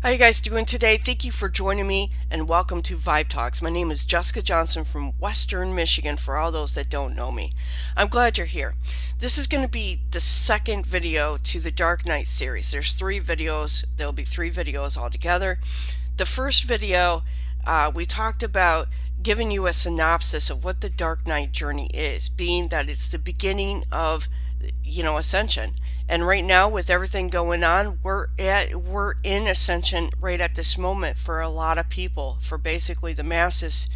How you guys doing today? Thank you for joining me and welcome to Vibe Talks. My name is Jessica Johnson from Western Michigan for all those that don't know me. I'm glad you're here. This is going to be the second video to the Dark Knight series. There's three videos. There'll be three videos altogether. The first video, we talked about giving you a synopsis of what the Dark Knight journey is, being that it's the beginning of, Ascension. And right now, with everything going on, we're in Ascension right at this moment for a lot of people, for basically the masses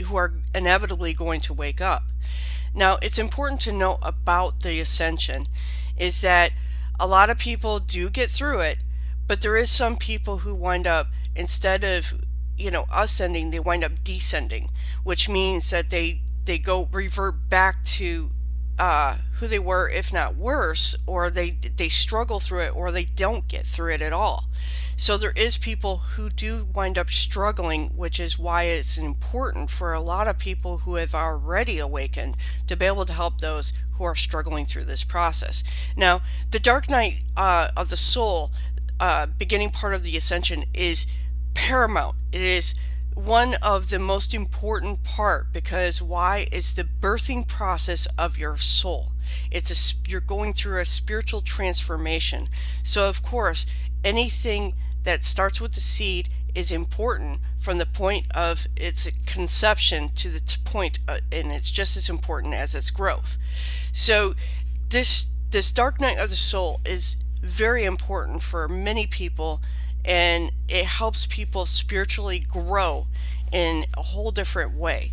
who are inevitably going to wake up. Now, it's important to know about the Ascension is that a lot of people do get through it, but there is some people who wind up, instead of ascending, they wind up descending, which means that they revert back to who they were, if not worse, or they struggle through it, or they don't get through it at all. So there is people who do wind up struggling, which is why it's important for a lot of people who have already awakened to be able to help those who are struggling through this process. Now, the Dark Night of the Soul, beginning part of the Ascension, is paramount. It is one of the most important part, because why? It's the birthing process of your soul. You're going through a spiritual transformation. So of course, anything that starts with the seed is important from the point of its conception to the point, and it's just as important as its growth. So this Dark Night of the Soul is very important for many people, and it helps people spiritually grow in a whole different way.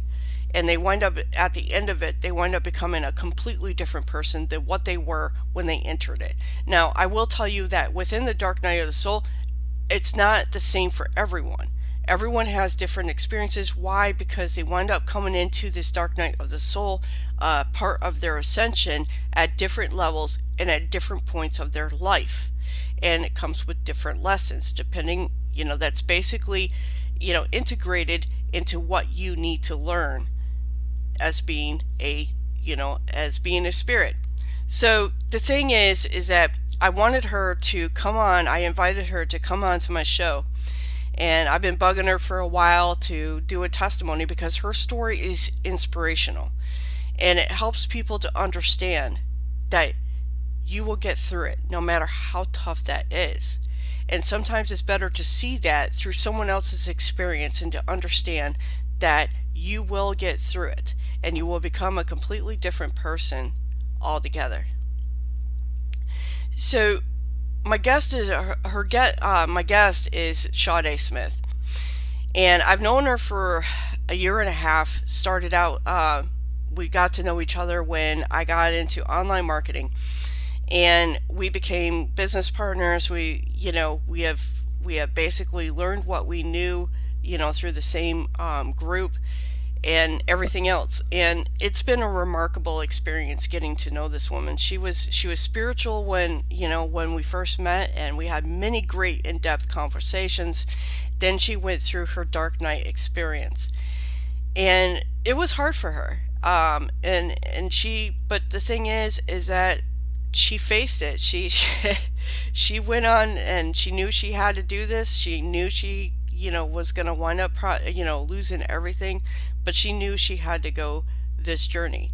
And they wind up, at the end of it, they wind up becoming a completely different person than what they were when they entered it. Now, I will tell you that within the Dark Night of the Soul, it's not the same for everyone. Everyone has different experiences. Why? Because they wind up coming into this Dark Night of the Soul part of their ascension at different levels and at different points of their life. And it comes with different lessons, depending, that's basically, integrated into what you need to learn as being a spirit. So the thing is that I wanted her to come on. I invited her to come on to my show, and I've been bugging her for a while to do a testimony because her story is inspirational, and it helps people to understand that you will get through it no matter how tough that is. And sometimes it's better to see that through someone else's experience and to understand that you will get through it and you will become a completely different person altogether. So my guest is my guest is Sade Smith, and I've known her for a year and a half. Started out, we got to know each other when I got into online marketing, and we became business partners. We have basically learned what we knew, through the same group and everything else. And it's been a remarkable experience getting to know this woman. She was spiritual when we first met, and we had many great in-depth conversations. Then she went through her Dark Night experience, and it was hard for her. But the thing is that she faced it. She went on, and she knew she had to do this. She knew she was going to wind up losing everything, but she knew she had to go this journey.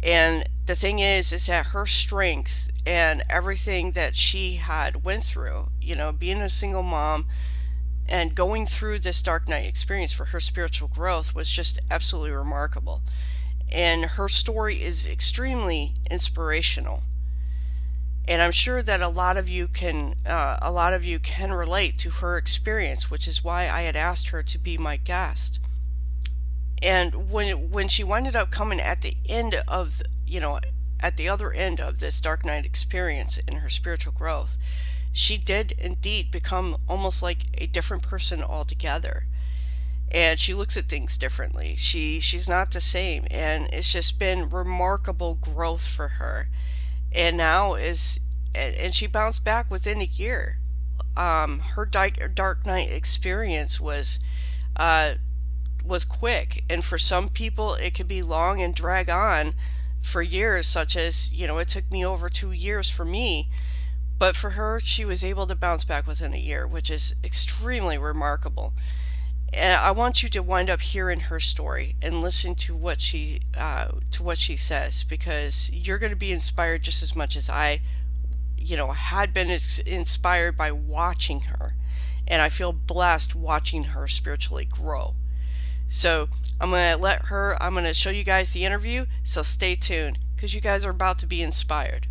And the thing is that her strength and everything that she had went through, being a single mom and going through this Dark Night experience for her spiritual growth, was just absolutely remarkable. And her story is extremely inspirational. And I'm sure that a lot of you can relate to her experience, which is why I had asked her to be my guest. And when she ended up coming at the end of, at the other end of this Dark Night experience in her spiritual growth, she did indeed become almost like a different person altogether. And she looks at things differently. She's not the same, and it's just been remarkable growth for her. And now and she bounced back within a year. Her Dark Night experience was quick, and for some people it could be long and drag on for years, such as it took me over 2 years for me. But for her, she was able to bounce back within a year, which is extremely remarkable. And I want you to wind up hearing her story and listen to what she says, because you're going to be inspired just as much as I, had been inspired by watching her. And I feel blessed watching her spiritually grow. So I'm going to show you guys the interview. So stay tuned because you guys are about to be inspired.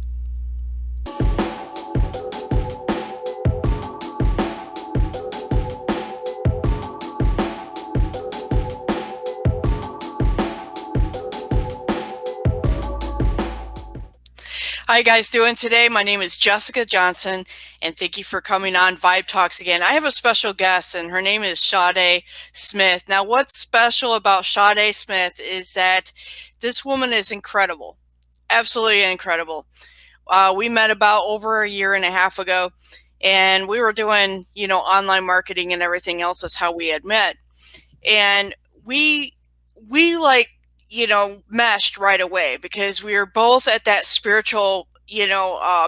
How you guys doing today? My name is Jessica Johnson, and thank you for coming on Vibe Talks again. I have a special guest, and her name is Sade Smith. Now, what's special about Sade Smith is that this woman is incredible, absolutely incredible. We met about over a year and a half ago, and we were doing, online marketing and everything else. That's how we had met, and we like meshed right away because we were both at that spiritual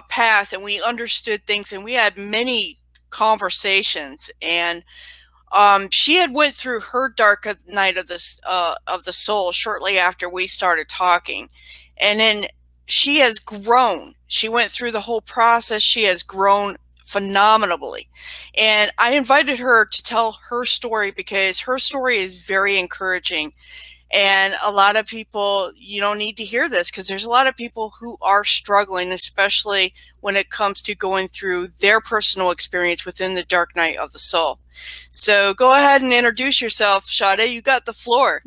path, and we understood things, and we had many conversations. And she had went through her dark night of the soul shortly after we started talking, and then she has grown. She went through the whole process. She has grown phenomenally, and I invited her to tell her story because her story is very encouraging. And a lot of people, need to hear this because there's a lot of people who are struggling, especially when it comes to going through their personal experience within the dark night of the soul. So go ahead and introduce yourself, Sade. You got the floor.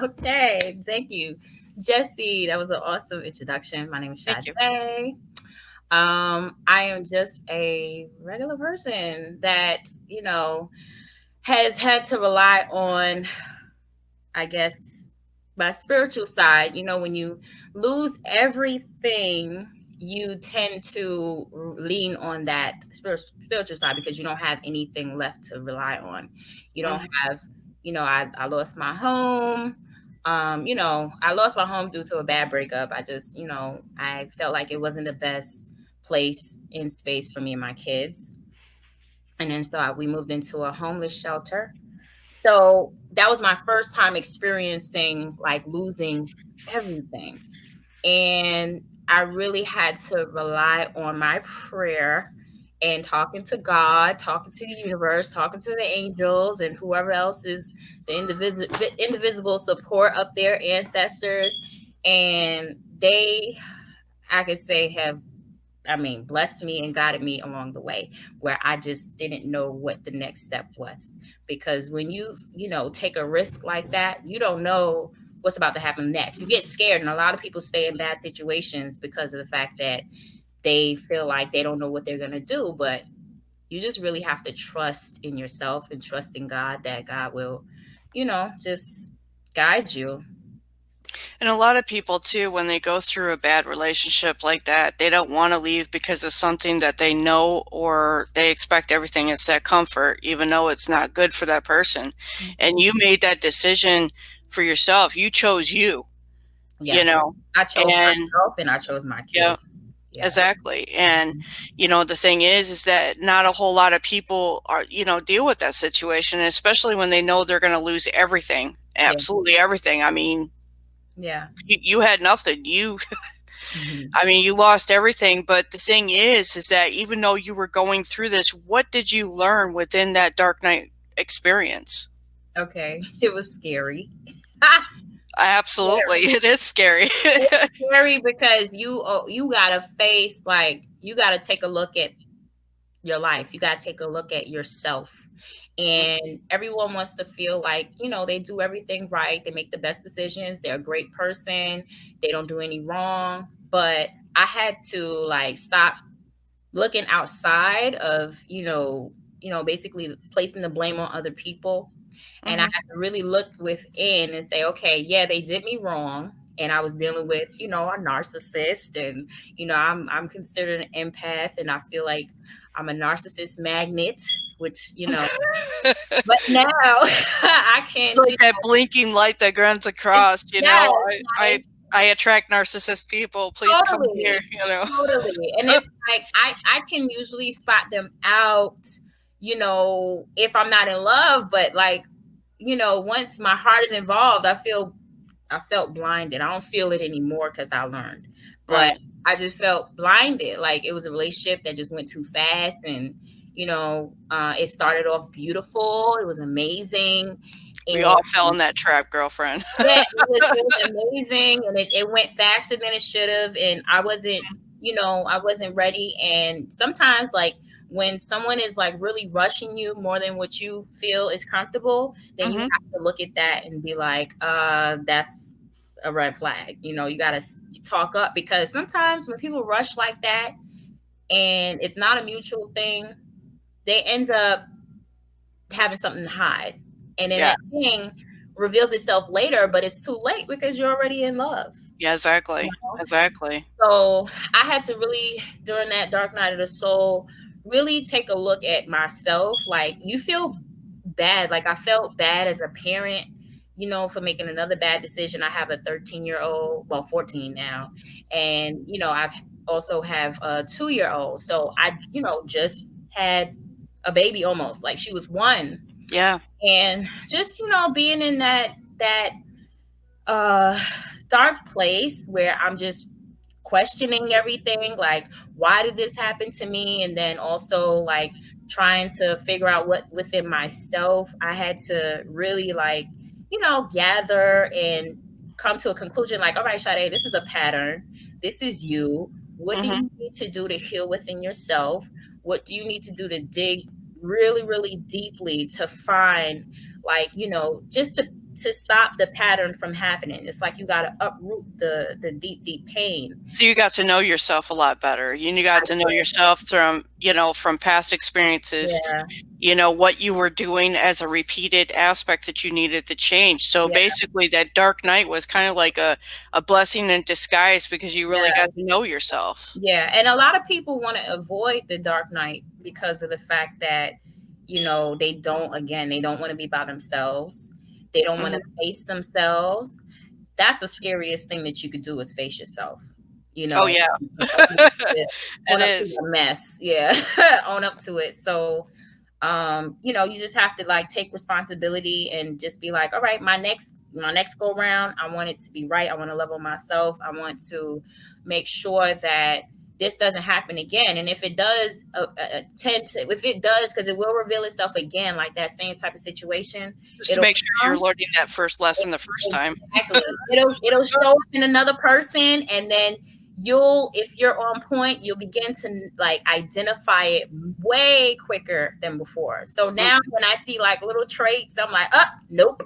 Okay, thank you, Jesse. That was an awesome introduction. My name is Thank Sade. you. I am just a regular person that has had to rely on, I guess, my spiritual side. When you lose everything, you tend to lean on that spiritual side because you don't have anything left to rely on. You don't Mhm. have, I lost my home. I lost my home due to a bad breakup. I just, I felt like it wasn't the best place in space for me and my kids. And then we moved into a homeless shelter. So that was my first time experiencing like losing everything. And I really had to rely on my prayer and talking to God, talking to the universe, talking to the angels, and whoever else is the indivisible support up there, ancestors. And they, I could say, have, blessed me and guided me along the way where I just didn't know what the next step was. Because when take a risk like that, you don't know what's about to happen next. You get scared, and a lot of people stay in bad situations because of the fact that they feel like they don't know what they're going to do. But you just really have to trust in yourself and trust in God that God will, just guide you. And a lot of people too, when they go through a bad relationship like that, they don't want to leave because of something that they know, or they expect everything is that comfort, even though it's not good for that person. And you made that decision for yourself. You chose you, you Yeah. know, I chose and myself and I chose my yeah, kids. Yeah. exactly. And, the thing is that not a whole lot of people are, deal with that situation, especially when they know they're going to lose everything, Yeah. absolutely everything. I mean, Yeah. you had nothing. Mhm. I mean, you lost everything, but the thing is that even though you were going through this, what did you learn within that dark night experience? Okay. It was scary. Absolutely, Scary. it is scary. It's scary because you gotta face, like, you gotta take a look at your life. You gotta take a look at yourself. And everyone wants to feel like, they do everything right. They make the best decisions. They're a great person. They don't do any wrong. But I had to like stop looking outside of, basically placing the blame on other people. And I Hmm. had to really look within and say, okay, yeah, they did me wrong. And I was dealing with, a narcissist, and I'm considered an empath, and I feel like I'm a narcissist magnet, which, but now I It's can, like that blinking light that runs it's, across. yes, I like, I attract narcissist people. Please come here, Totally. you know. Totally. And it's like I can usually spot them out, if I'm not in love, but like, once my heart is involved, I felt blinded. I don't feel it anymore because I learned. But Right. I just felt blinded. Like it was a relationship that just went too fast, and it started off beautiful. It was amazing. We all fell And in that trap, girlfriend. yeah, it was amazing, and it went faster than it should have, and I wasn't ready. And sometimes, like when someone is like really rushing you more than what you feel is comfortable, then you Mhm. have to look at that and be like, that's a red flag. You got to talk up, because sometimes when people rush like that and it's not a mutual thing, they end up having something to hide. And then Yeah. that thing reveals itself later, but it's too late because you're already in love. Yeah, You exactly. know? Exactly. So I had to really, during that dark night of the soul, really take a look at myself. Like, you feel bad. Like, I felt bad as a parent, for making another bad decision. I have a 13-year-old, well, 14 now. And, I've also have a 2-year-old. So I, just had a baby almost. Like, she was one. Yeah. And just, being in that uh dark place where I'm just questioning everything, like, why did this happen to me? And then also like trying to figure out what within myself I had to really like, gather and come to a conclusion, like, all right, Sade, this is a pattern. This is you. What do Mhm. you need to do to heal within yourself? What do you need to do to dig really, really deeply to find, like, just to stop the pattern from happening? It's like you got to uproot the deep, deep pain. So you got to know yourself a lot better. You got to know yourself from, from past experiences, Yeah, what you were doing as a repeated aspect that you needed to change. So yeah, basically that dark night was kind of like a blessing in disguise because you really got yeah, to know yourself. yeah. And a lot of people want to avoid the dark night because of the fact that, they don't want to be by themselves. They don't want to Mhm. face themselves. That's the scariest thing that you could do, is face yourself, Oh yeah. own up to it, It own up to is. the mess. Yeah, own up to it. So, you just have to like take responsibility and just be like, all right, my next go round, I want it to be right. I want to level myself. I want to make sure that this doesn't happen again. And if it does, if it does, because it will reveal itself again, like that same type of situation, Just to it'll make sure you're come. learning that first lesson the first time. Exactly. It'll show up in another person, and then if you're on point, you'll begin to like identify it way quicker than before. So now Mhm. when I see like little traits, I'm like, nope,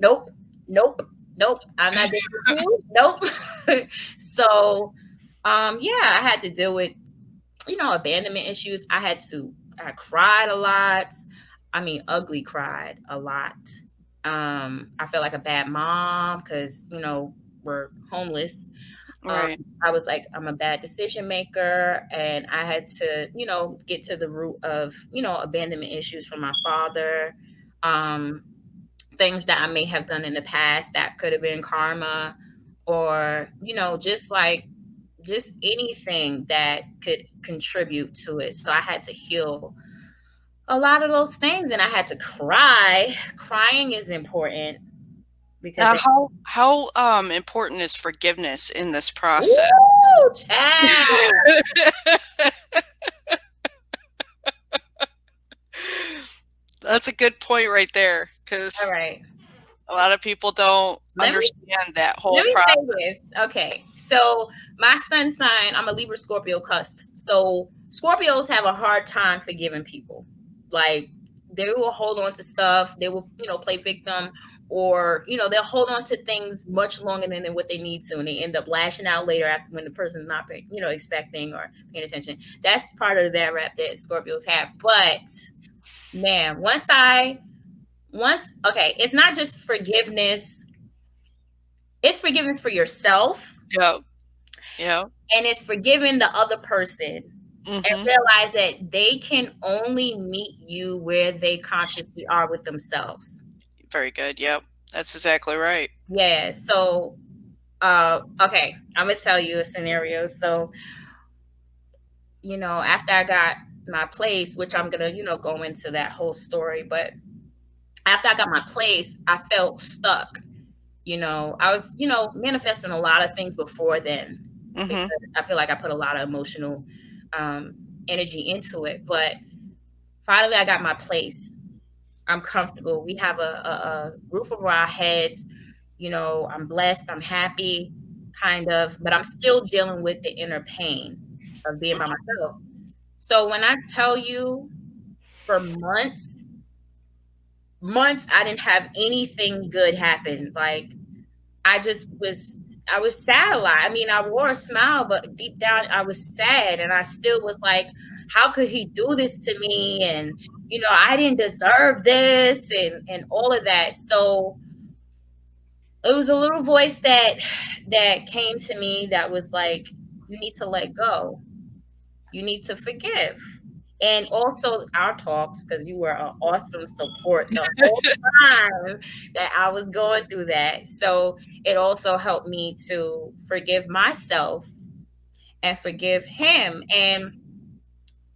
nope, nope, nope. I'm not dealing with you. Nope. So yeah, I had to deal with, abandonment issues. I cried a lot. I mean, ugly cried a lot. I felt like a bad mom because, we're homeless. Um, Right. I was like, I'm a bad decision maker, and I had to, get to the root of, abandonment issues from my father. Um, Things that I may have done in the past that could have been karma, or, just anything that could contribute to it. So I had to heal a lot of those things, and I had to cry. Crying is important because Now how important is forgiveness in this process? woo, child. That's a good point right there, All because right. a lot of people don't Let me understand that whole let me process. say this. Okay. So my sun sign, I'm a Libra Scorpio cusp. So Scorpios have a hard time forgiving people. Like, they will hold on to stuff. They will, play victim, or, they'll hold on to things much longer than what they need to. And they end up lashing out later after, when the person's not, expecting or paying attention. That's part of the bad rap that Scorpios have. But man, okay, it's not just forgiveness, it's forgiveness for yourself, Yeah. Yeah. and it's forgiving the other person, and Mhm. realize that they can only meet you where they consciously are with themselves. Very good. Yep. That's exactly right. Yeah. So Okay, I'm gonna tell you a scenario. So, after I got my place, which I'm gonna, go into that whole story, but after I got my place, I felt stuck. I was, manifesting a lot of things before then because Mm-hmm. I feel like I put a lot of emotional um, energy into it. But finally, I got my place. I'm comfortable. We have a roof over our heads. I'm blessed. I'm happy, kind of, but I'm still dealing with the inner pain of being by myself. So when I tell you for months, I didn't have anything good happen. Like I just was, I was sad a lot. I mean, I wore a smile, but deep down I was sad. And I still was like, how could he do this to me? And, I didn't deserve this and all of that. So it was a little voice that came to me that was like, you need to let go. You need to forgive. And also our talks, because you were an awesome support the whole time that I was going through that. So it also helped me to forgive myself and forgive him. And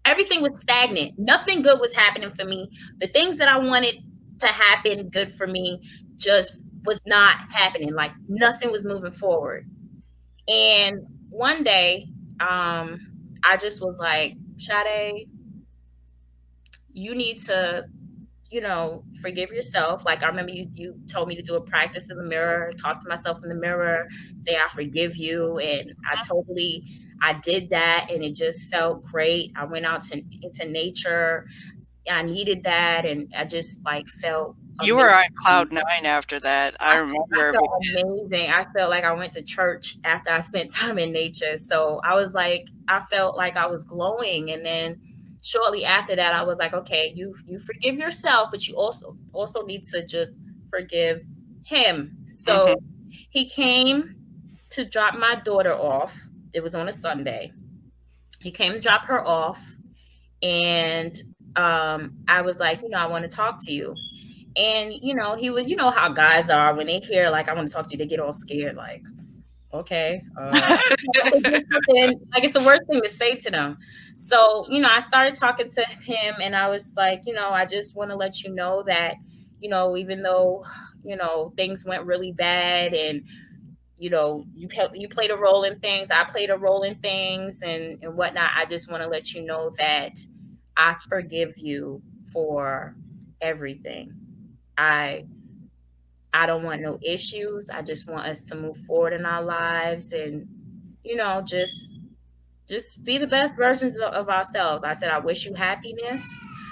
everything was stagnant. Nothing good was happening for me. The things that I wanted to happen good for me just was not happening. Like nothing was moving forward. And one day, I just was like, Sade, you need to, forgive yourself. Like I remember you told me to do a practice in the mirror, talk to myself in the mirror, say I forgive you. And I did that and it just felt great. I went out into nature. I needed that and I just like felt You were on amazing. cloud nine after that. I I remember felt because amazing. I felt like I went to church after I spent time in nature. So I was like, I felt like I was glowing. And then shortly after that, I was like, okay, you forgive yourself, but you also need to just forgive him. hmm So he came to drop my daughter off. It was on a Sunday. He came to drop her off, and I was like, I want to talk to you. And he was, how guys are when they hear like I want to talk to you, they get all scared, like, okay, it's just something like it's the worst thing to say to them. So, I started talking to him and I was like, I just want to let you know that, even though, things went really bad and you played a role in things, I played a role in things and whatnot. I just want to let you know that I forgive you for everything. I i don't want no issues. I just want us to move forward in our lives and just be the best versions of ourselves. I said I wish you happiness.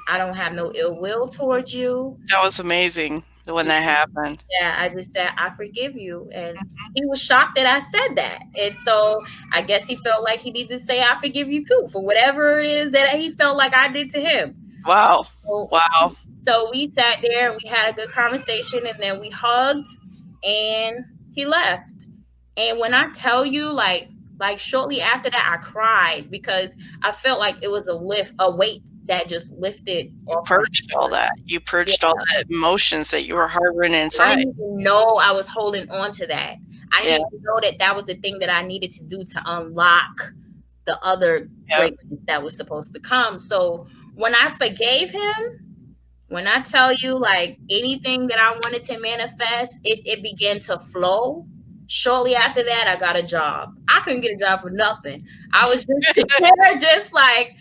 I don't have no ill will towards you. that was amazing when that happened. Yeah, I just said, I forgive you. And he was shocked that I said that. And so I guess he felt like he needed to say, I forgive you too, for whatever it is that he felt like I did to him. Wow. So, Wow. so we sat there and we had a good conversation and then we hugged and he left. And when I tell you, like shortly after that, I cried because I felt like it was a weight that just lifted You off my purged all shoulders. that. You Yeah. purged all the emotions that you were harboring I inside. didn't even know I was holding on to that. I Yeah. didn't even know that that was the thing that I needed to do to unlock the other Yep. greatness that was supposed to come. So when I forgave him, when I tell you like anything that I wanted to manifest, it began to flow. Shortly after that, I got a job. I couldn't get a job for nothing. I was just there, just like,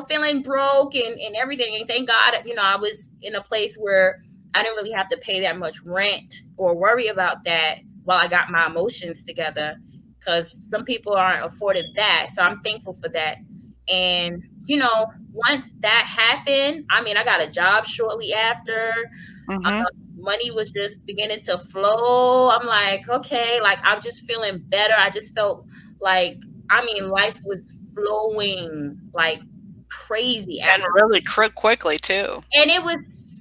feeling broke and everything. And thank God, I was in a place where I didn't really have to pay that much rent or worry about that while I got my emotions together. Because some people aren't afforded that. So I'm thankful for that. And, once that happened, I mean, I got a job shortly after. hmm Money was just beginning to flow. I'm like, okay, like I'm just feeling better. I just felt like, I mean, life was flowing like crazy And after. really quickly too. And it was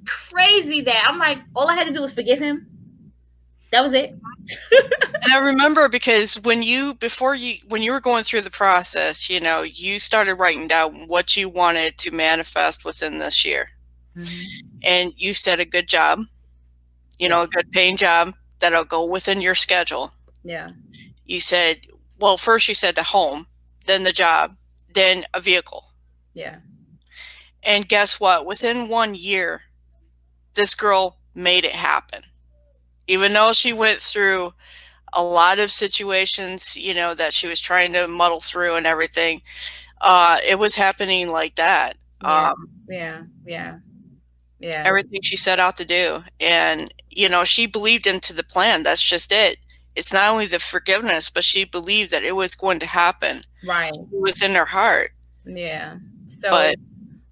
crazy that I'm like, all I had to do was forgive him. That was it. And I remember because when you were going through the process, you started writing down what you wanted to manifest within this year. Mm-hmm. And you said a good job, Yeah. a good paying job that'll go within your schedule. Yeah. You said, well, first you said the home, then the job, then a vehicle. Yeah. And guess what? Within 1 year, this girl made it happen. Even though she went through a lot of situations, that she was trying to muddle through and everything, it was happening like that. Yeah. Yeah. Yeah. Yeah. Everything she set out to do. And, she believed into the plan. That's just it. It's not only the forgiveness, but she believed that it was going to happen Right. within her heart. Yeah. But So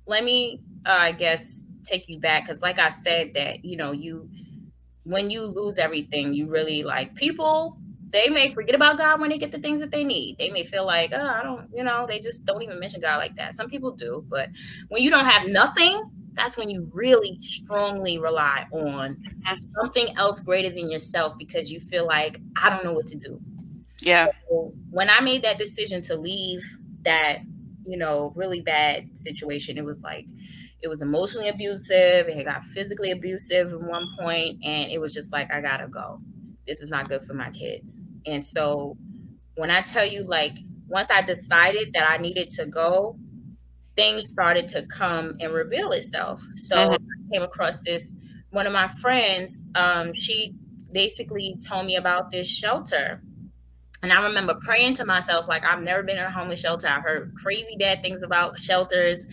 let me, I guess, take you back because, like I said, that you when you lose everything, you really like people. They may forget about God when they get the things that they need. They may feel like, oh, I don't, they just don't even mention God like that. Some people do, but when you don't have nothing, that's when you really strongly rely on something else greater than yourself because you feel like, I don't know what to do. yeah, So when I made that decision to leave that, really bad situation, it was like, it was emotionally abusive. It got physically abusive at one point, and it was just like, I gotta go. This is not good for my kids. And so when I tell you, like, once I decided that I needed to go, things started to come and reveal itself. So hmm, I came across this, one of my friends, she basically told me about this shelter, and I remember praying to myself, like, I've never been in a homeless shelter. I've heard crazy bad things about shelters.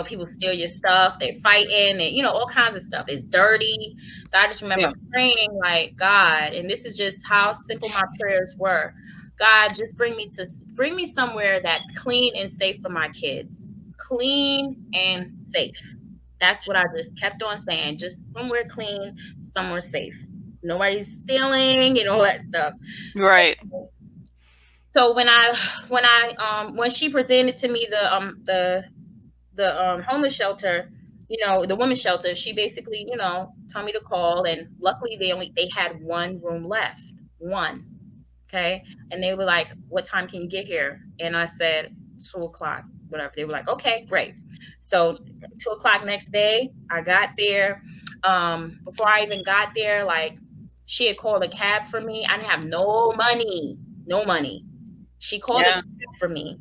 People steal your stuff, they're fighting, and, all kinds of stuff. It's dirty. So I just remember yeah, praying, like, God, and this is just how simple my prayers were. God, just bring me somewhere that's clean and safe for my kids. Clean and safe. That's what I just kept on saying. Just somewhere clean, somewhere safe. Nobody's stealing and all that stuff. right, So when she presented to me the homeless shelter, the women's shelter, she basically, told me to call, and luckily they had one room left. One. Okay. And they were like, what time can you get here? And I said 2 o'clock, whatever. They were like, okay, great. So 2 o'clock next day, I got there. Before I even got there, like, she had called a cab for me. I didn't have no money. No money. She called a yeah, cab for me,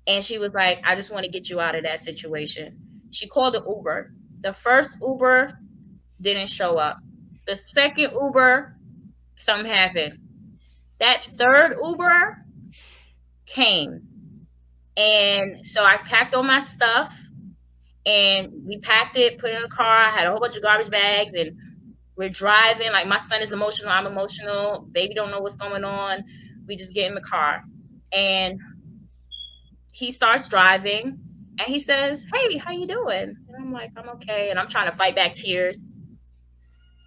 and she was like, I just want to get you out of that situation. She called the Uber. The first Uber didn't show up. The second Uber, something happened. That third Uber came. And so I packed all my stuff, and we packed it, put it in the car. I had a whole bunch of garbage bags, and we're driving. Like, my son is emotional. I'm emotional. Baby don't know what's going on. We just get in the car. And he starts driving, and he says, hey, how you doing? And I'm like, I'm okay. And I'm trying to fight back tears.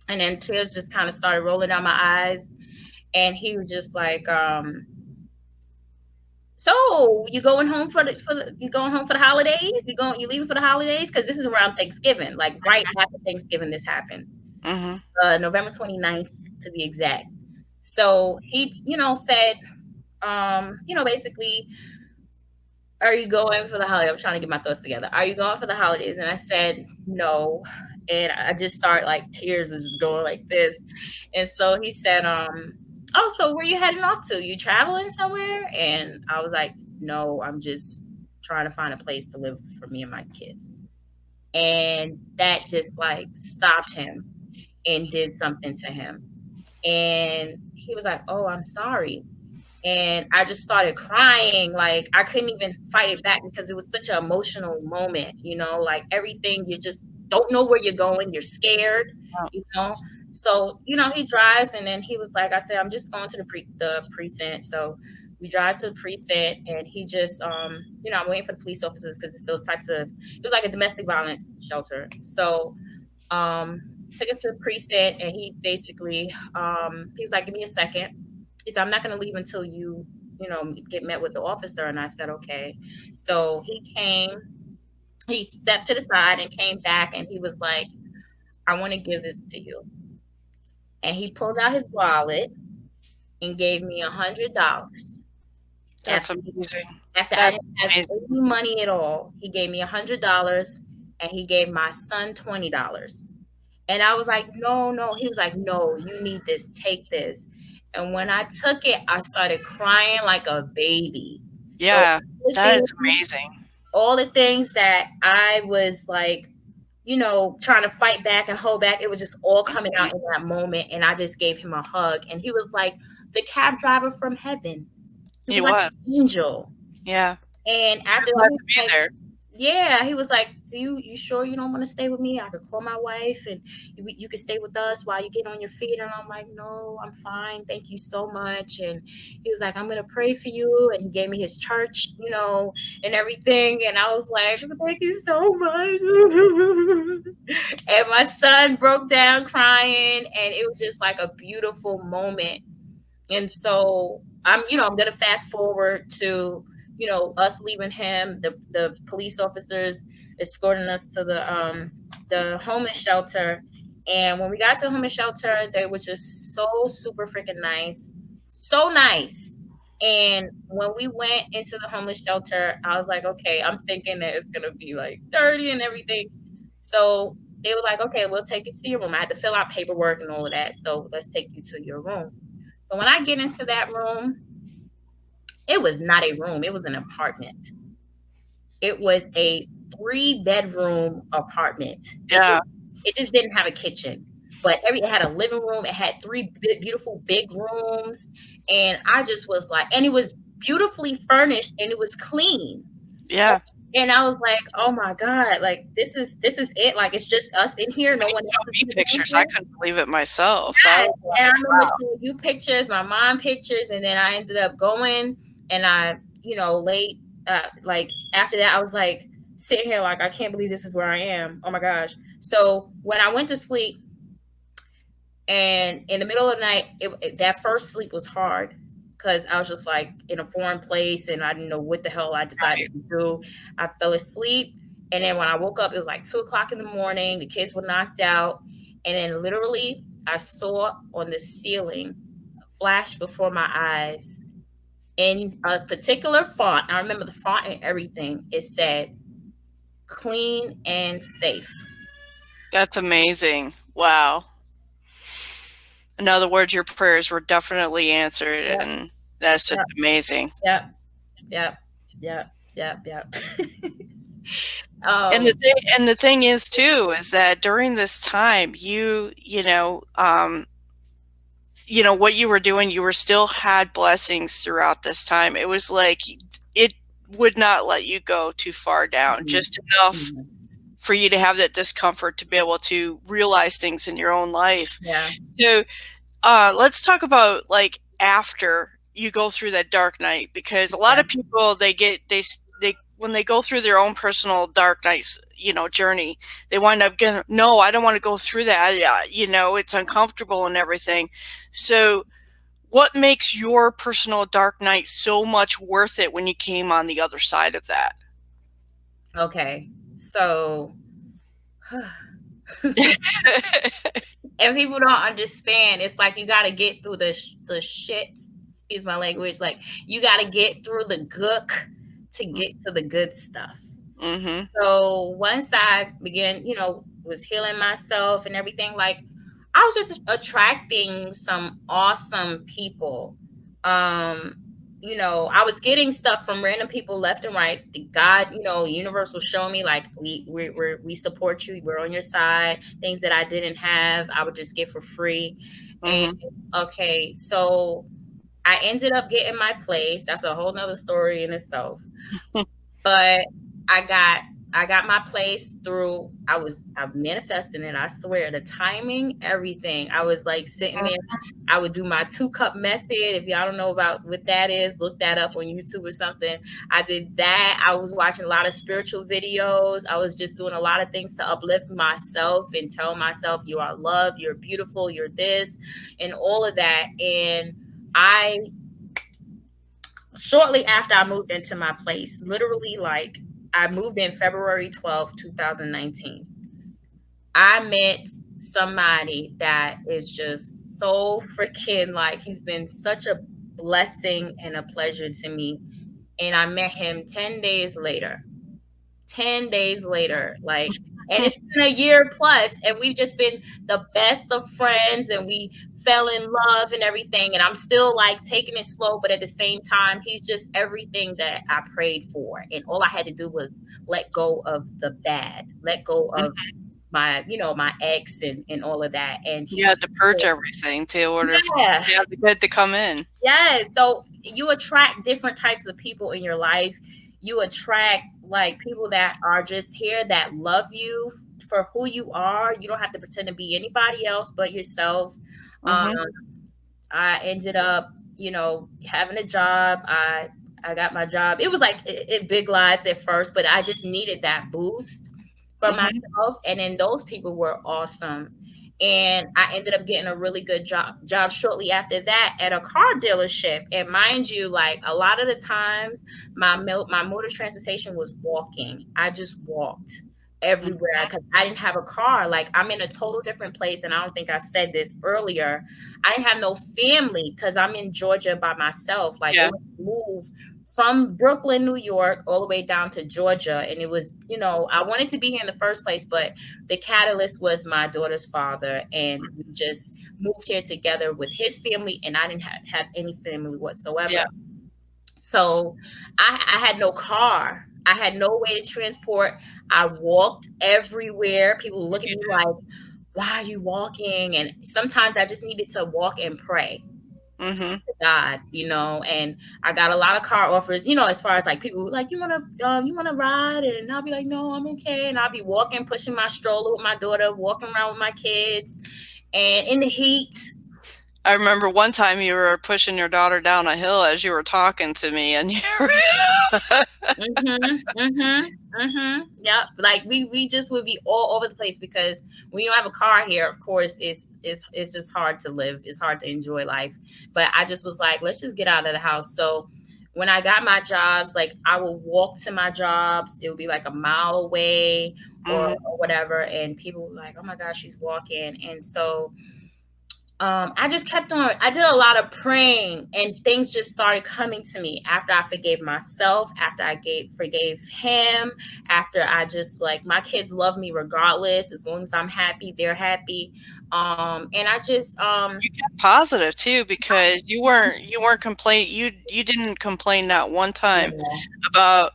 And then tears just kind of started rolling down my eyes. And he was just like, so you going home you going home for the holidays? You leaving for the holidays? Because this is around Thanksgiving, like right after Thanksgiving this happened. hmm, November 29th to be exact. So he, said, basically, are you going for the holiday? I'm trying to get my thoughts together. Are you going for the holidays? And I said, no. And I just start, like, tears is just going like this. And so he said, oh, so where you heading off to? You traveling somewhere? And I was like, no, I'm just trying to find a place to live for me and my kids. And that just, like, stopped him and did something to him. And he was like, oh, I'm sorry. And I just started crying. Like, I couldn't even fight it back because it was such an emotional moment, like everything, you just don't know where you're going. You're scared, you know. So, he drives, and then he was like, I said, I'm just going to the precinct. So we drive to the precinct, and he just, I'm waiting for the police officers because it's those types of, it was like a domestic violence shelter. So um, took us to the precinct, and he basically, he's like, give me a second. He said, I'm not going to leave until you get met with the officer. And I said, okay. So he stepped to the side and came back, and he was like, I want to give this to you. And he pulled out his wallet and gave me $100. that's After, amazing. after I That's didn't have amazing. any money at all, he gave me $100, and he gave my son $20. And I was like, no, no. He was like, no, you need this. Take this. And when I took it, I started crying like a baby. So Yeah, the that things is amazing. all the things that I was like, trying to fight back and hold back, it was just all coming Mhm. out in that moment. And I just gave him a hug. And he was like the cab driver from heaven. He He was like an was. angel. Yeah. And He was after that, glad he to was be like, there. yeah, he was like, "Do you sure you don't want to stay with me? I could call my wife and you could stay with us while you get on your feet." And I'm like, "No, I'm fine. Thank you so much." And he was like, "I'm gonna pray for you." And he gave me his church, and everything. And I was like, "Thank you so much." And my son broke down crying, and it was just like a beautiful moment. And so I'm gonna fast forward to, us leaving him, the police officers escorting us to the homeless shelter. And when we got to the homeless shelter, they were just so super freaking nice. So nice. And when we went into the homeless shelter, I was like, okay, I'm thinking that it's gonna be like dirty and everything. So they were like, okay, we'll take you to your room. I had to fill out paperwork and all of that. So let's take you to your room. So when I get into that room, it was not a room, it was an apartment. It was a 3-bedroom apartment. Yeah. It just didn't have a kitchen, but it had a living room, it had 3 beautiful big rooms, and I just was like, and it was beautifully furnished and it was clean. Yeah. And I was like, "Oh my god, like this is it, like it's just us in here, When no you one else showed is me living in pictures, I here?" couldn't believe it myself. I Yes, was and I like, remember showing you pictures, my mom pictures, and then I ended up going and late, like after that, I was like sitting here like I can't believe this is where I am. Oh my gosh. So when I went to sleep and in the middle of the night, that first sleep was hard because I was just like in a foreign place and I didn't know what the hell I decided right. to do. I fell asleep. And then when I woke up, it was like 2 o'clock in the morning. The kids were knocked out. And then literally, I saw on the ceiling flash before my eyes in a particular font. I remember the font and everything. It said clean and safe. That's amazing. Wow. In other words, your prayers were definitely answered, Yep, and that's just yep, amazing. yep, yep, yep, yep, yep. And the um, thing and the thing is too is that during this time, what you were doing, you were still had blessings throughout this time. It was like it would not let you go too far down, mhm, just enough mhm. for you to have that discomfort to be able to realize things in your own life. Yeah, So let's talk about like after you go through that dark night, because a lot yeah, of people they when they go through their own personal dark nights, journey, they wind up getting, no, I don't want to go through that. Yeah, it's uncomfortable and everything. So, what makes your personal dark night so much worth it when you came on the other side of that? okay. So and people don't understand. It's like you got to get through the shit. Excuse my language. Like you got to get through the gook to get to the good stuff. Mm-hmm. So once I began, was healing myself and everything, like I was just attracting some awesome people. Um, I was getting stuff from random people left and right. The God, universe was showing me like we support you, we're on your side. Things that I didn't have, I would just get for free. And Mm-hmm. okay, so I ended up getting my place. That's a whole nother story in itself. But I got I got my place through I'm manifesting it. I swear the timing, everything. I was like sitting there. I would do my 2 cup method. If y'all don't know about what that is, look that up on YouTube or something. I did that. I was watching a lot of spiritual videos. I was just doing a lot of things to uplift myself and tell myself you are loved, you're beautiful, you're this, and all of that. And I shortly after I moved into my place, literally like I moved in February 12th, 2019. I met somebody that is just so freaking like he's been such a blessing and a pleasure to me. And I met him 10 days later. 10 days later, like, and it's been a year plus, and we've just been the best of friends, and we fell in love and everything. And I'm still like taking it slow, but at the same time, he's just everything that I prayed for. And all I had to do was let go of the bad, let go of Mhm. my, my ex and all of that. And You he's had to purge everything to order for yeah. yeah, the good to come in. Yes. So you attract different types of people in your life. You attract like people that are just here that love you for who you are. You don't have to pretend to be anybody else but yourself. Um, Mhm, I ended up, having a job. I got my job. It was like big lights at first, but I just needed that boost for mhm, myself. And then those people were awesome. And I ended up getting a really good job shortly after that at a car dealership. And mind you, like a lot of the times my mode of transportation was walking. I just walked mhm. everywhere because I didn't have a car. Like I'm in a total different place. And I don't think I said this earlier. I didn't have no family because I'm in Georgia by myself. Like it Yeah, was a move from Brooklyn, New York, all the way down to Georgia. And it was, I wanted to be here in the first place, but the catalyst was my daughter's father. And we just moved here together with his family. And I didn't have any family yeah, whatsoever. So I had no car. I had no way to transport. I walked everywhere. People look at you me like, why are you walking? And sometimes I just needed to walk and pray mhm. to God, and I got a lot of car offers, as far as like people like, you wanna ride? And I'll be like, no, I'm okay. And I'll be walking, pushing my stroller with my daughter, walking around with my kids and in the heat. I remember one time you were pushing your daughter down a hill as you were talking to me, and you were Mhm, mhm, mhm. Yep. Like we just would be all over the place because when you don't have a car here, of course, it's just hard to live. It's hard to enjoy life. But I just was like, let's just get out of the house. So when I got my jobs, like I would walk to my jobs. It would be like a mile away Mhm, or whatever, and people were like, "Oh my gosh, she's walking." And so I just kept on. I did a lot of praying, and things just started coming to me after I forgave myself, after I forgave him, after I just like my kids love me regardless. As long as I'm happy, they're happy. And I just you kept positive too because you weren't you didn't complain not one time yeah. about,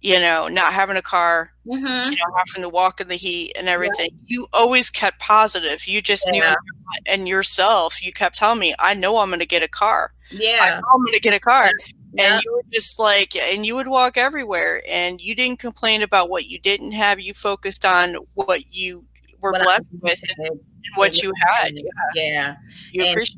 not having a car, Mhm. having to walk in the heat and Yeah. everything. You always kept positive. You just knew in Yeah. your mind and yourself, you kept telling me, "I know I'm gonna get a car. I Yeah. know I'm gonna get a car." And Yeah. you were just like and you would walk everywhere, and you didn't complain about what you didn't have, you focused on what you were What I blessed with wanted and and what what you I had. wanted. Yeah, Yeah. you And appreciate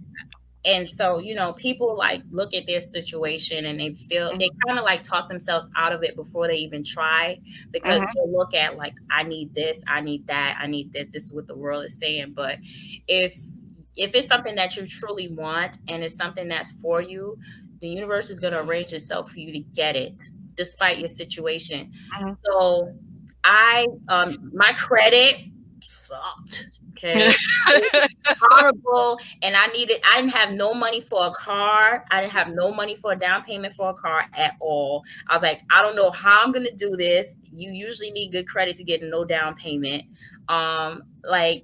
And so, people like look at their situation and Mhm, they kind of like talk themselves out of it before they even try because mhm, they'll look at like, I need this, I need that, I need this. This is what the world is saying. But if if it's something that you truly want and it's something that's for you, the universe is going to arrange itself for you to get it despite your situation. mhm. So I my credit sucked. Okay. Horrible. And I didn't have no money for a car. I didn't have no money for a down payment for a car at all. I was like, I don't know how I'm gonna do this. You usually need good credit to get no down payment. Like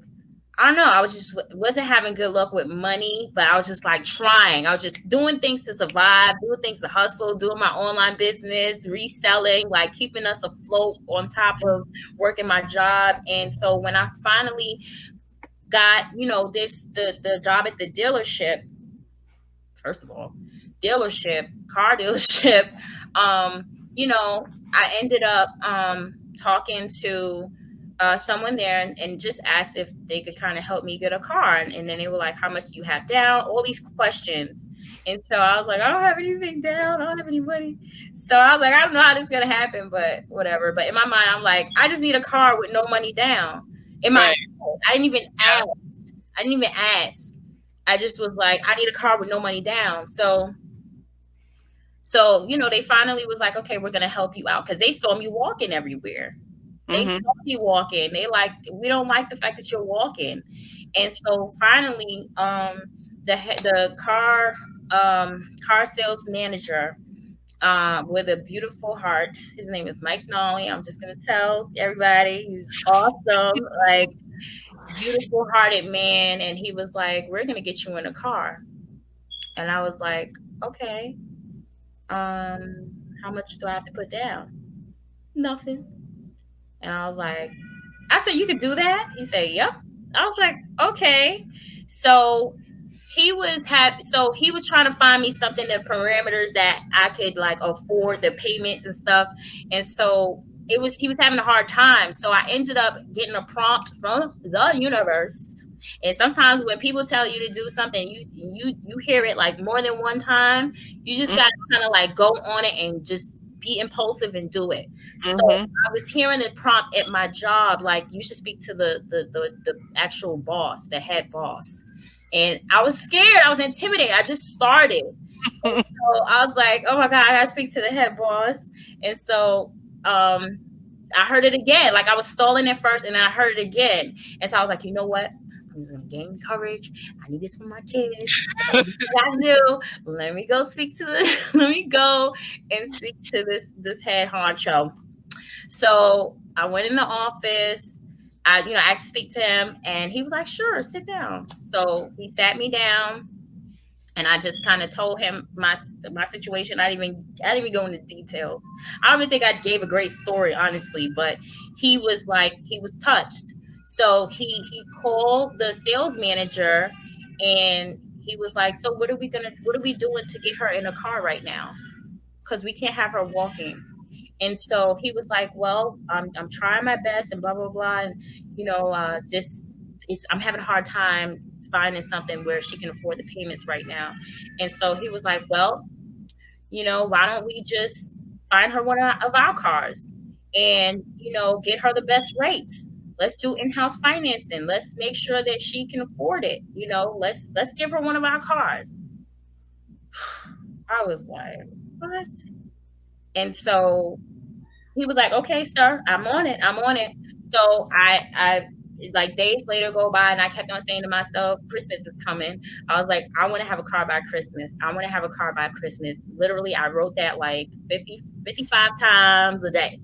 I don't know. I was just wasn't having good luck with money, but I was just like trying. I was just doing things to survive, doing things to hustle, doing my online business, reselling, like keeping us afloat on top of working my job. And so when I finally got the job at the dealership, first of all, car dealership, I ended up talking to someone there and just asked if they could kind of help me get a car, and then they were like, how much do you have down, all these questions. And so I was like, I don't have anything down, I don't have any money. So I was like, I don't know how this is gonna happen, but whatever. But in my mind, I'm like, I just need a car with no money down. In my Right. head, I didn't even ask. I just was like, I need a car with no money down. So, they finally was like, okay, we're gonna help you out because they saw me walking everywhere. They Mhm, saw me walking. They like, we don't like the fact that you're walking. And so finally, the car sales manager, with a beautiful heart. His name is Mike Nolly. I'm just gonna tell everybody he's awesome. Like beautiful hearted man. And he was like, we're going to get you in a car. And I was like, okay, how much do I have to put down? Nothing. And I was like, I said, you could do that? He said, yep. I was like, okay. So he was trying to find me something, the parameters that I could like afford the payments and stuff. And so he was having a hard time. So I ended up getting a prompt from the universe. And sometimes when people tell you to do something, you hear it like more than one time. You just gotta kind of like go on it and just be impulsive and do it. So I was hearing the prompt at my job, like you should speak to the actual boss, the head boss. And I was scared. I was intimidated. I just started. And so I was like, oh my God, I gotta speak to the head boss. And so I heard it again. Like I was stalling at first and then I heard it again. And so I was like, you know what? I'm just gonna gain courage. I need this for my kids. What I do? Let me go speak to the let me go and speak to this head honcho. So I went in the office. I speak to him and he was like, sure, sit down. So he sat me down and I just kind of told him my situation. I didn't even go into detail. I don't even think I gave a great story, honestly, but he was touched. So he called the sales manager and he was like, so what are we doing to get her in a car right now? Because we can't have her walking. And so he was like, well, I'm trying my best and blah, blah, blah. And, I'm having a hard time finding something where she can afford the payments right now. And so he was like, well, why don't we just find her one of our cars and, get her the best rates. Let's do in-house financing. Let's make sure that she can afford it. Let's give her one of our cars. I was like, what? And so he was like, okay, sir, I'm on it. So I like days later go by and I kept on saying to myself, Christmas is coming. I was like, I want to have a car by Christmas. I want to have a car by Christmas. Literally, I wrote that like 55 times a day.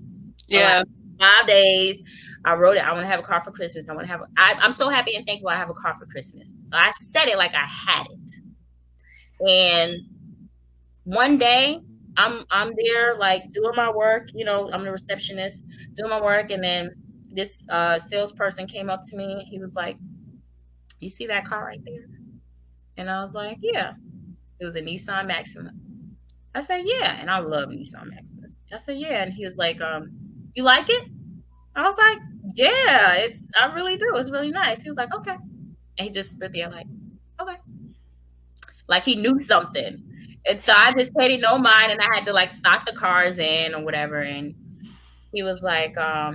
Yeah. Like 5 days. I wrote it. I want to have a car for Christmas. I'm so happy and thankful I have a car for Christmas. So I said it like I had it. And one day I'm there like doing my work, I'm the receptionist doing my work. And then this salesperson came up to me. He was like, you see that car right there? And I was like, yeah. It was a Nissan Maxima. I said, yeah. And I love Nissan Maximas. I said, yeah. And he was like, you like it? I was like, yeah, I really do. It's really nice. He was like, okay. And he just stood there like, okay. Like he knew something. And so I just paid it no mind and I had to like stock the cars in or whatever. And he was like, I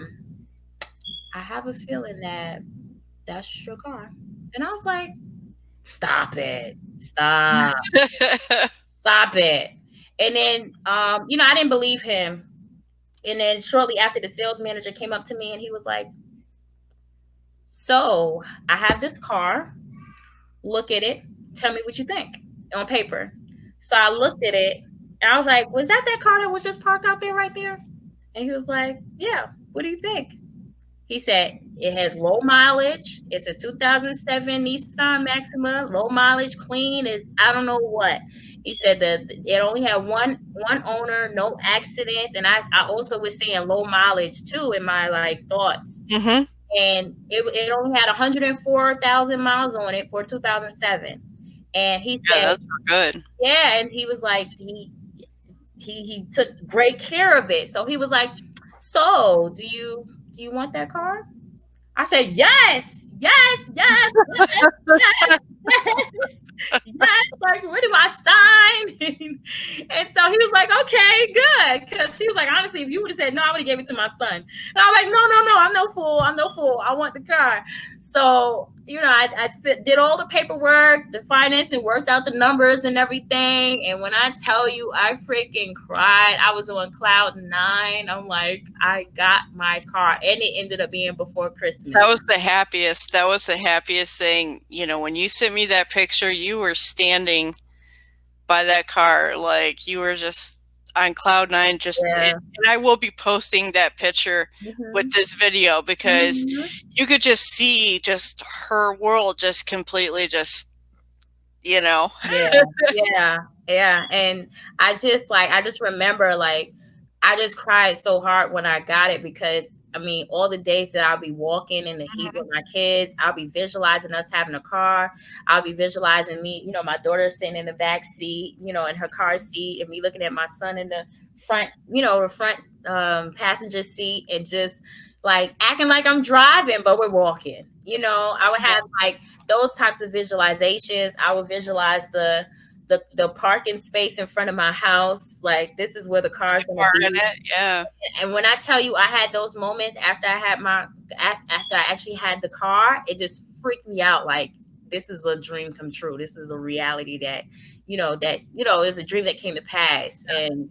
have a feeling that that's your car. And I was like, stop it. Stop it. And then, I didn't believe him. And then shortly after, the sales manager came up to me and he was like, so I have this car. Look at it. Tell me what you think on paper. So I looked at it and I was like, was that car that was just parked out there right there? And he was like, yeah, what do you think? He said, it has low mileage. It's a 2007 Nissan Maxima, low mileage, clean as I don't know what. He said that it only had one owner, no accidents. And I also was saying low mileage too in my like thoughts. Mm-hmm. And it only had 104,000 miles on it for 2007. And he said, that's good. Yeah, and he was like, he took great care of it. So he was like, so do you want that car? I said, yes, yes, yes, yes, yes, yes, yes. Like, where do I sign? And so he was like, okay, good. Because he was like, honestly, if you would have said no, I would have gave it to my son. And I was like, no, I'm no fool. I want the car. So, I did all the paperwork, the financing, worked out the numbers and everything. And when I tell you, I freaking cried. I was on cloud 9. I'm like, I got my car. And it ended up being before Christmas. That was the happiest. That was the happiest thing. When you sent me that picture, you were standing by that car. Like, you were just, on cloud nine. Just Yeah. and I will be posting that picture with Mhm. this video because Mhm. you could just see just her world just completely just you know. Yeah, yeah, yeah. And I just remember like I just cried so hard when I got it because I mean, all the days that I'll be walking in the heat with Mhm. my kids, I'll be visualizing us having a car. I'll be visualizing me, my daughter sitting in the back seat, in her car seat, and me looking at my son in the front, the front passenger seat, and just like acting like I'm driving, but we're walking. I would have like those types of visualizations. I would visualize the parking space in front of my house. Like this is where the car is going to Are in be. it, yeah. And when I tell you, I had those moments after I had after I actually had the car, it just freaked me out. Like this is a dream come true. This is a reality that is a dream that came to pass. And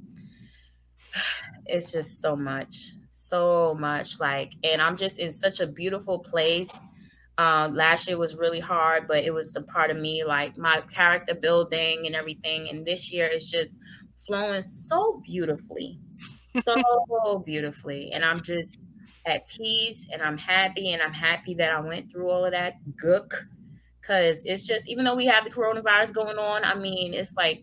it's just so much. Like, and I'm just in such a beautiful place. Last year was really hard, but it was a part of me, like my character building and everything. And this year is just flowing so beautifully, so beautifully. And I'm just at peace and I'm happy that I went through all of that gook. Cause it's just, even though we have the coronavirus going on, I mean, it's like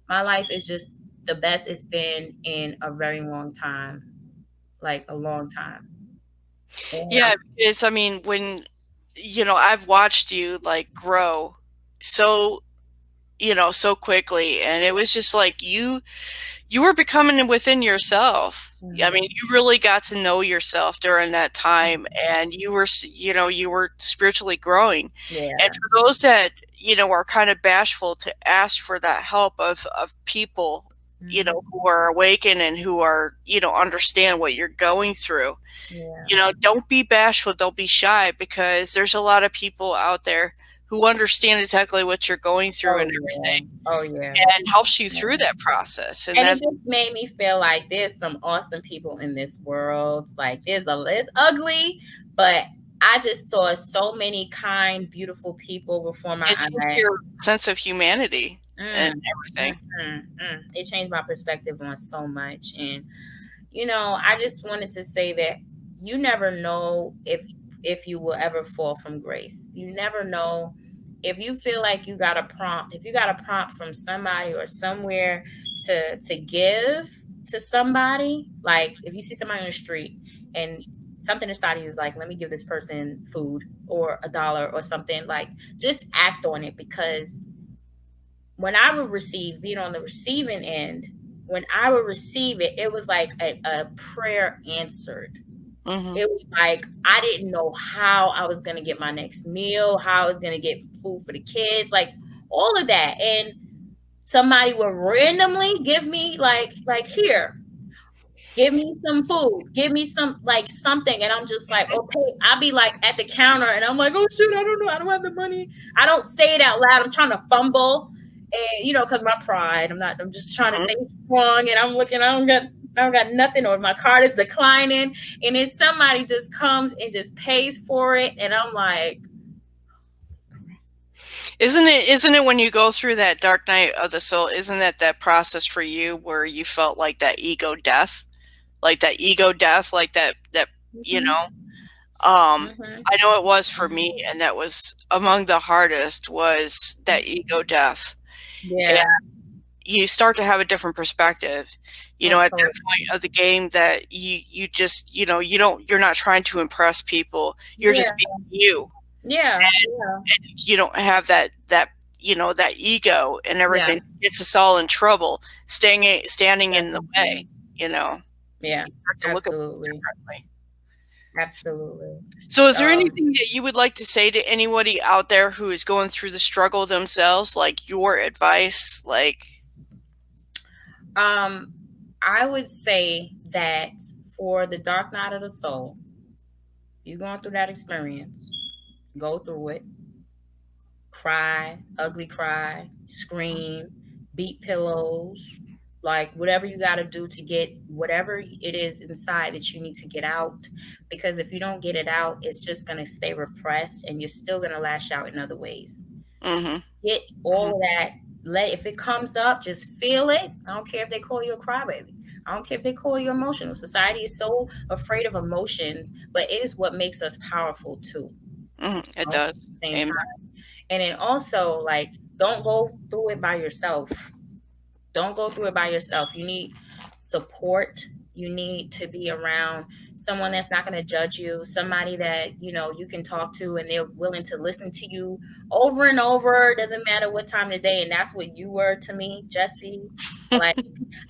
my life is just the best it's been in a very long time, like a long time. And Yeah, it's I mean, when I've watched you like grow so so quickly, and it was just like you were becoming within yourself. I mean, Mhm. you really got to know yourself during that time, and you were spiritually growing. And Yeah. for those that, are kind of bashful to ask for that help of people, Mhm. who are awakened and who are, understand what you're going through. Yeah. Don't be bashful, don't be shy, because there's a lot of people out there who understand exactly what you're going through Oh and yeah. everything, Oh yeah. and helps you Yeah. through that process. And And it that's just made me feel like there's some awesome people in this world. Like it's ugly, but I just saw so many kind, beautiful people before my it changed eyes. your sense of humanity and Mm, everything. It changed my perspective on so much. And I just wanted to say that you never know if you will ever fall from grace. You never know if you feel like if you got a prompt from somebody or somewhere to give to somebody, like if you see somebody on the street and something inside of you is like, let me give this person food or $1 or something, like just act on it. Because when I would being on the receiving end, when I would receive it, it was like a prayer answered. Mhm. It was like I didn't know how I was gonna get my next meal, how I was gonna get food for the kids, like all of that. And somebody would randomly give me like here, give me some food, give me some like something, and I'm just like, okay. I'll be like at the counter, and I'm like, oh shoot, I don't know, I don't have the money. I don't say it out loud. I'm trying to fumble, and because my pride. I'm just trying to Mhm. stay strong, and I'm looking. I don't got nothing, or my card is declining, and then somebody just comes and just pays for it, and I'm like, Isn't it when you go through that dark night of the soul, isn't that process for you where you felt like that ego death? Like that ego death, like that, you mm-hmm, know? mm-hmm, I know it was for me, mm-hmm. and that was among the hardest was that ego death. And Yeah, you start to have a different perspective, oh, at that totally. point of the game that you just, you're not trying to impress people. You're Yeah, just being you. yeah, yeah, You don't have that ego and yeah, everything. It's us all in trouble, standing in the way, definitely. you know. Yeah, You start to look at things absolutely. differently. Absolutely. So is there Um, anything that you would like to say to anybody out there who is going through the struggle themselves, like your advice? Like, um, I would say that for the dark night of the soul, you're going through that experience, go through it, cry, ugly cry, scream, beat pillows, like whatever you got to do to get whatever it is inside that you need to get out. Because if you don't get it out, it's just going to stay repressed and you're still going to lash out in other ways. mhm, Get mhm, all of that. if it comes up, just feel it. I don't care if they call you a crybaby. I don't care if they call you emotional. Society is so afraid of emotions, but it is what makes us powerful too. It At does. the same Amen. time. And then also, like, don't go through it by yourself. Don't go through it by yourself. You need support. You need to be around someone that's not going to judge you, somebody that, you can talk to and they're willing to listen to you over and over. Doesn't matter what time of day. And that's what you were to me, Jesse. Like,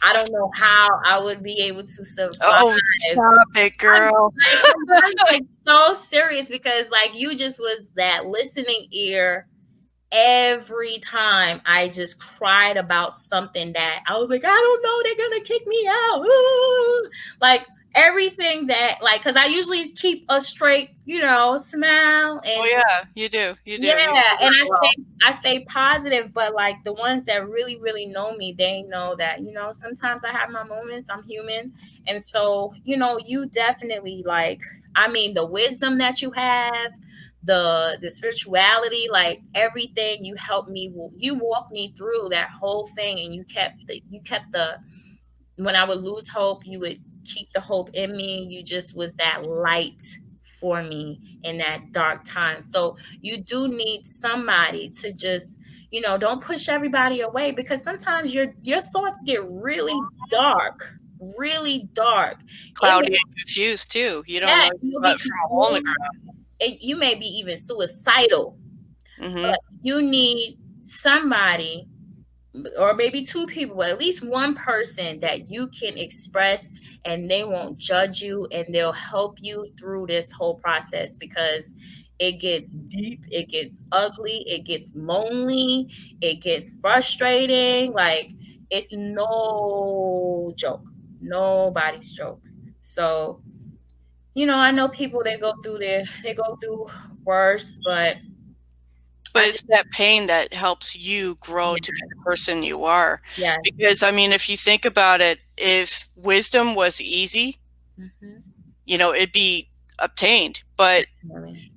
I don't know how I would be able to survive. Oh, stop it, girl. I'm like so serious because like you just was that listening ear every time I just cried about something that I was like, I don't know, they're gonna kick me out. Ooh. Like everything that like because I usually keep a straight, smile Oh and yeah, you do. You do. You yeah, do and very well. I say positive, but like the ones that really, really know me, they know that, sometimes I have my moments, I'm human. And so, you definitely like, I mean, the wisdom that you have, the spirituality, like everything you helped me, you walked me through that whole thing and you kept the when I would lose hope, you would keep the hope in me. You just was that light for me in that dark time. So you do need somebody to just, don't push everybody away because sometimes your thoughts get really dark. It may, Cloudy and confused too. You don't yeah, know you'll what be from a hole in the you may be even suicidal, ground. but you need somebody or maybe two people, but at least one person that you can express and they won't judge you and they'll help you through this whole process because it gets deep, it gets ugly, it gets lonely, it gets frustrating. Like it's no joke, nobody's joke. So, I know people they go through worse, but But I just it's that pain that helps you grow yeah, to be the person you are. yeah. Because, I mean, if you think about it, if wisdom was easy, Hmm. it'd be obtained. But Definitely.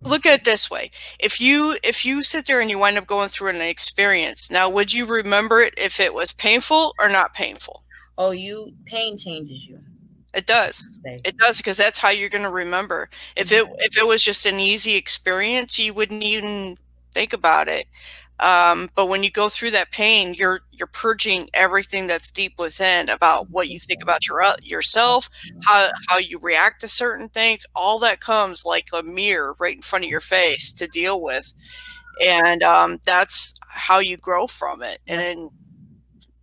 look at it this way. If you sit there and you wind up going through an experience, now would you remember it if it was painful or not painful? Oh, you pain changes you. It does. Say. It does because that's how you're going to remember. If it was just an easy experience, you wouldn't even think about it. But when you go through that pain, you're purging everything that's deep within about what you think about yourself, how you react to certain things. All that comes like a mirror right in front of your face to deal with, and that's how you grow from it. And Yep. then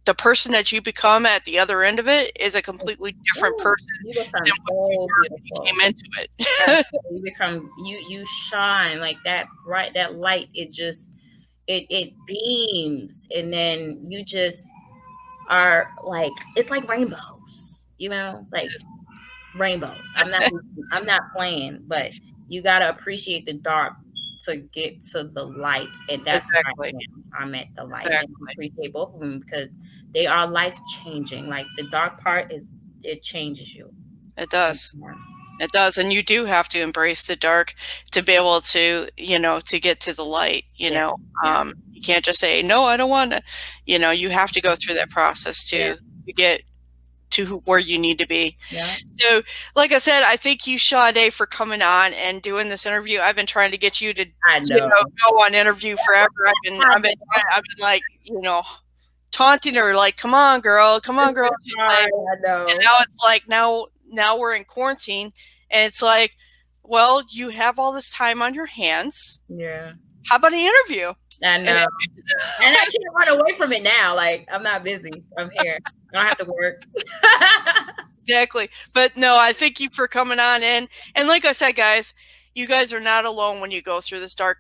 the person that you become at the other end of it is a completely different Ooh, person you become than what you so were when you beautiful. came into Yes, it. you become you shine like that bright that light. It just it beams, and then you just are like it's like rainbows. Like rainbows. I'm not playing, but you gotta appreciate the dark to get to the light, and that's where I Exactly. am. I'm at the light, and I Exactly. appreciate both of them because they are life changing. Like the dark part is it changes you. It does. It does. And you do have to embrace the dark to be able to, to get to the light, Yeah, yeah, you can't just say, no, I don't want to, you have to go through that process yeah, to get to where you need to be. yeah. So, like I said, I thank you, Sade, for coming on and doing this interview. I've been trying to get you to, I know. go on interview forever. I've been like, taunting her, like, come on, girl. She's like, I and know. now it's like now we're in quarantine, and it's like, well, you have all this time on your hands. Yeah, How about an interview? I And know. And I can't run away from it now. Like I'm not busy. I'm here. I don't have to work. exactly. But no, I thank you for coming on in. And like I said, guys, you guys are not alone when you go through this dark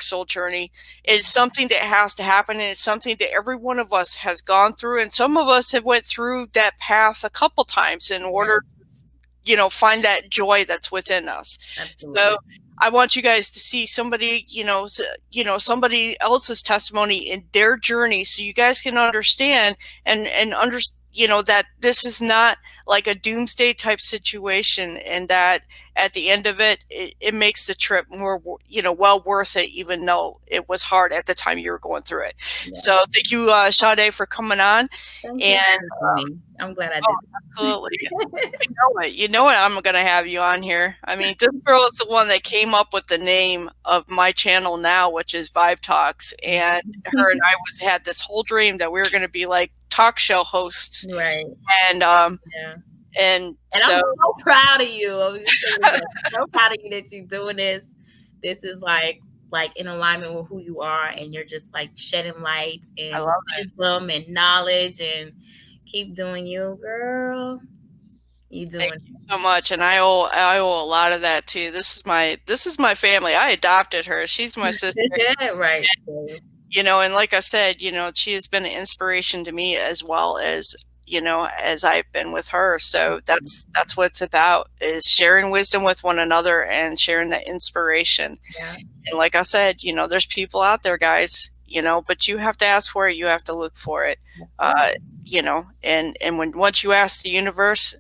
soul journey. It's something that has to happen, and it's something that every one of us has gone through, and some of us have went through that path a couple times in Yeah, order, find that joy that's within us. So absolutely. I want you guys to see somebody, somebody else's testimony in their journey, so you guys can understand and that this is not like a doomsday type situation, and that at the end of it makes the trip more, well worth it, even though it was hard at the time you were going through it. Yeah. So thank you, Sade, for coming on. Thank you And for having me. I'm glad I oh, did absolutely. this. You know what I'm going to have you on here. I mean, this girl is the one that came up with the name of my channel now, which is Vibe Talks. And her and I had this whole dream that we were going to be like talk show hosts. Right. And Yeah. and And so I'm so proud of you. I'm just saying that. So proud of you that you're doing this. This is like in alignment with who you are, and you're just like shedding light I and love it. wisdom and knowledge, and keep doing you, girl. You doing Thank you so much, and I owe a lot of that too. This is my family. I adopted her. She's my sister. it. Right. So, And like I said, she has been an inspiration to me as well as I've been with her. So that's what it's about, is sharing wisdom with one another and sharing that inspiration. yeah. And like I said, there's people out there, guys, but you have to ask for it. You have to look for it. And once you ask the universe,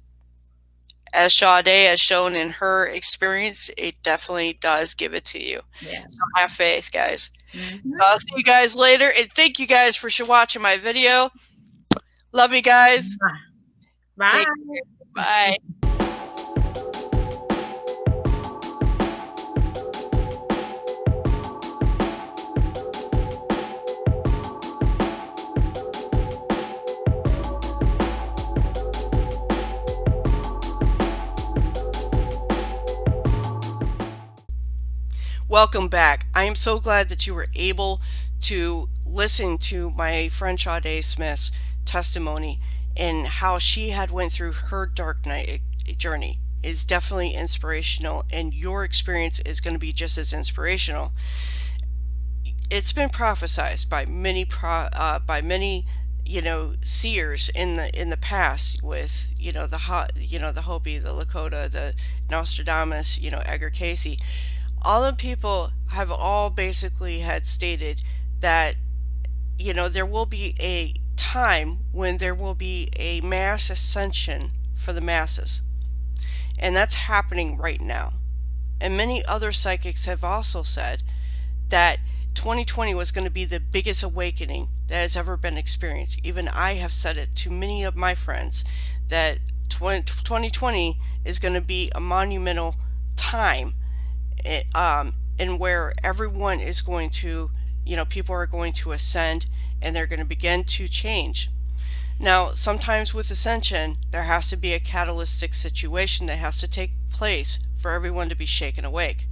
as Sade has shown in her experience, it definitely does give it to you. Yeah. So have faith, guys. Mm-hmm. So I'll see you guys later, and thank you guys for watching my video. Love you guys. Bye. Take care. Bye. Welcome back. I am so glad that you were able to listen to my friend Sade Smith's testimony and how she had went through her dark night journey. Is definitely inspirational, and your experience is going to be just as inspirational. It's been prophesized by many seers in the past, with the Hopi, the Lakota, the Nostradamus, Edgar Cayce. All the people have all basically had stated that there will be a time when there will be a mass ascension for the masses, and that's happening right now. And many other psychics have also said that 2020 was going to be the biggest awakening that has ever been experienced. Even I have said it to many of my friends, that 2020 is going to be a monumental time, and where everyone is going to, people are going to ascend, and they're going to begin to change. Now, sometimes with ascension, there has to be a catalytic situation that has to take place for everyone to be shaken awake.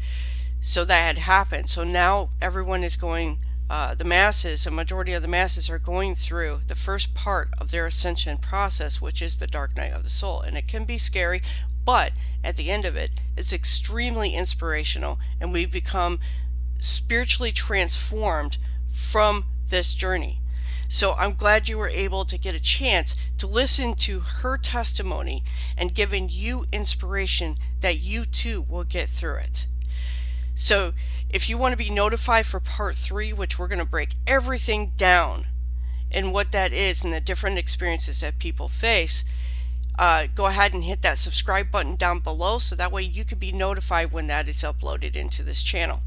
So that had happened. So now everyone is going, the masses, a majority of the masses are going through the first part of their ascension process, which is the dark night of the soul. And it can be scary, but at the end of it, it's extremely inspirational, and we become spiritually transformed from this journey. So I'm glad you were able to get a chance to listen to her testimony and giving you inspiration that you too will get through it. So if you want to be notified for part 3, which we're going to break everything down and what that is and the different experiences that people face, go ahead and hit that subscribe button down below, so that way you can be notified when that is uploaded into this channel.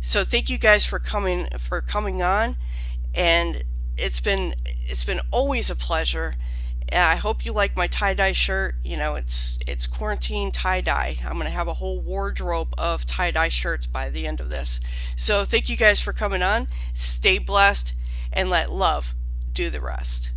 So thank you guys for coming on, and it's been always a pleasure. I hope you like my tie-dye shirt. It's quarantine tie-dye. I'm going to have a whole wardrobe of tie-dye shirts by the end of this. So thank you guys for coming on. Stay blessed, and let love do the rest.